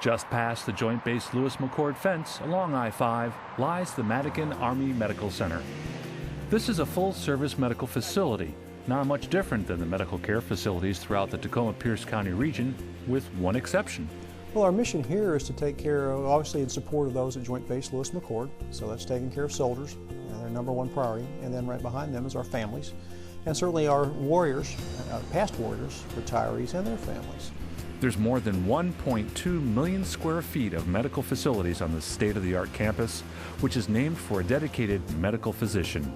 Just past the Joint Base Lewis-McChord fence along I-5 lies the Madigan Army Medical Center. This is a full-service medical facility, not much different than the medical care facilities throughout the Tacoma-Pierce County region, with one exception. Well, our mission here is to take care of, obviously in support of those at Joint Base Lewis-McChord, so that's taking care of soldiers, and their number one priority, and then right behind them is our families, and certainly our warriors, past warriors, retirees, and their families. There's more than 1.2 million square feet of medical facilities on the state-of-the-art campus, which is named for a dedicated medical physician.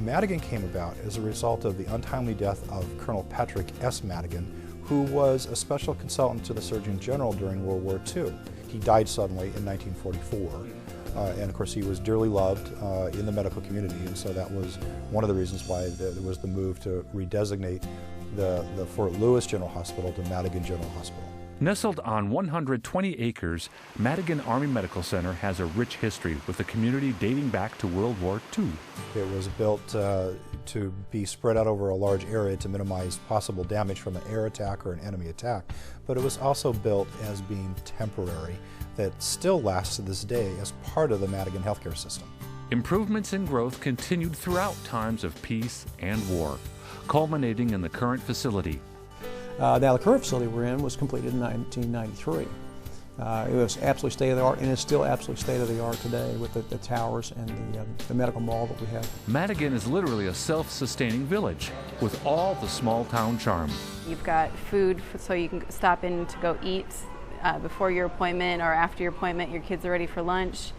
Madigan came about as a result of the untimely death of Colonel Patrick S. Madigan, who was a special consultant to the Surgeon General during World War II. He died suddenly in 1944, and of course he was dearly loved in the medical community, and so that was one of the reasons why there was the move to redesignate the Fort Lewis General Hospital to Madigan General Hospital. Nestled on 120 acres, Madigan Army Medical Center has a rich history with a community dating back to World War II. It was built to be spread out over a large area to minimize possible damage from an air attack or an enemy attack, but it was also built as being temporary, that still lasts to this day as part of the Madigan Healthcare System. Improvements and growth continued throughout times of peace and war, culminating in the current facility. Now the current facility we're in was completed in 1993. It was absolutely state-of-the-art, and is still absolutely state-of-the-art today with the towers and the medical mall that we have. Madigan is literally a self-sustaining village with all the small-town charm. You've got food so you can stop in to go eat before your appointment or after your appointment. Your kids are ready for lunch,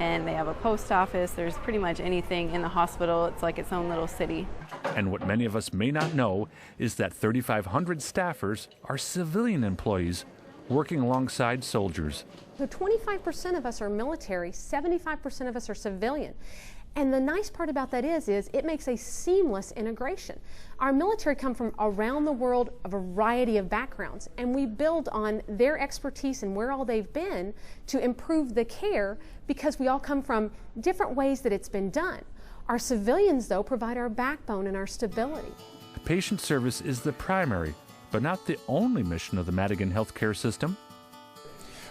and they have a post office. There's pretty much anything in the hospital. It's like its own little city. And what many of us may not know is that 3,500 staffers are civilian employees working alongside soldiers. So 25% of us are military, 75% of us are civilian. And the nice part about that is it makes a seamless integration. Our military come from around the world, a variety of backgrounds, and we build on their expertise and where all they've been to improve the care, because we all come from different ways that it's been done. Our civilians, though, provide our backbone and our stability. Patient service is the primary, but not the only mission of the Madigan Healthcare System.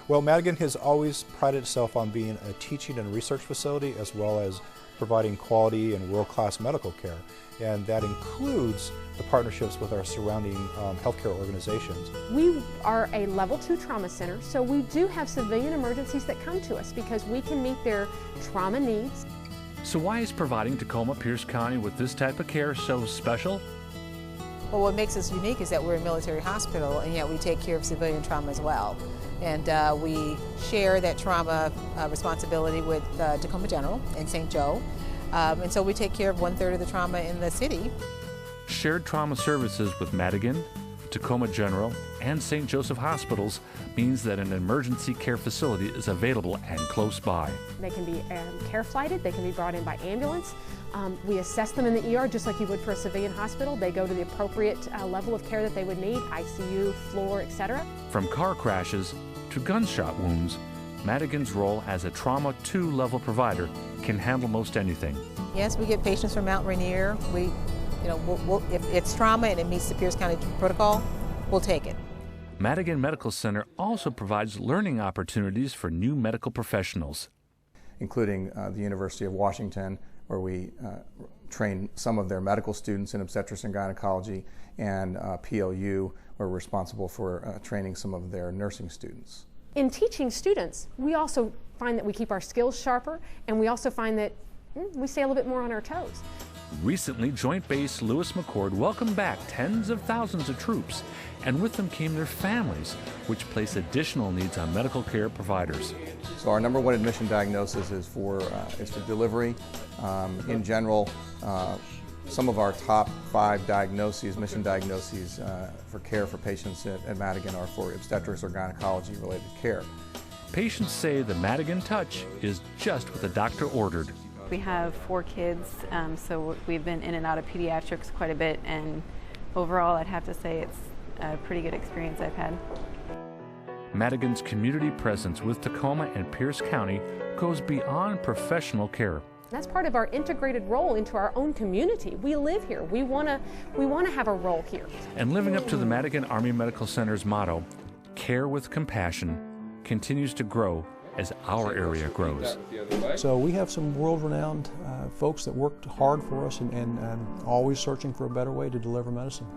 Well, Madigan has always prided itself on being a teaching and research facility, as well as providing quality and world-class medical care, and that includes the partnerships with our surrounding healthcare organizations. We are a level 2 trauma center, so we do have civilian emergencies that come to us because we can meet their trauma needs. So why is providing Tacoma-Pierce County with this type of care so special? Well, what makes us unique is that we're a military hospital, and yet we take care of civilian trauma as well. And we share that trauma responsibility with Tacoma General and St. Joe. And so we take care of 1/3 of the trauma in the city. Shared trauma services with Madigan, Tacoma General, and St. Joseph hospitals means that an emergency care facility is available and close by. They can be care flighted, they can be brought in by ambulance. We assess them in the ER just like you would for a civilian hospital. They go to the appropriate level of care that they would need, ICU, floor, etc. From car crashes to gunshot wounds, Madigan's role as a Trauma 2 level provider can handle most anything. Yes, we get patients from Mount Rainier. If it's trauma and it meets the Pierce County protocol, we'll take it. Madigan Medical Center also provides learning opportunities for new medical professionals, including the University of Washington, where we train some of their medical students in obstetrics and gynecology, and PLU, where we're responsible for training some of their nursing students. In teaching students, we also find that we keep our skills sharper, and we also find that we stay a little bit more on our toes. Recently, Joint Base Lewis-McChord welcomed back tens of thousands of troops, and with them came their families, which place additional needs on medical care providers. So our number one admission diagnosis is for delivery. In general, some of our top 5 diagnoses, mission diagnoses for care for patients at Madigan are for obstetrics or gynecology related care. Patients say the Madigan touch is just what the doctor ordered. We have 4 kids, so we've been in and out of pediatrics quite a bit, and overall I'd have to say it's a pretty good experience I've had. Madigan's community presence with Tacoma and Pierce County goes beyond professional care. That's part of our integrated role into our own community. We live here. We want to have a role here. And living up to the Madigan Army Medical Center's motto, care with compassion, continues to grow as our area grows. So we have some world-renowned folks that worked hard for us and always searching for a better way to deliver medicine.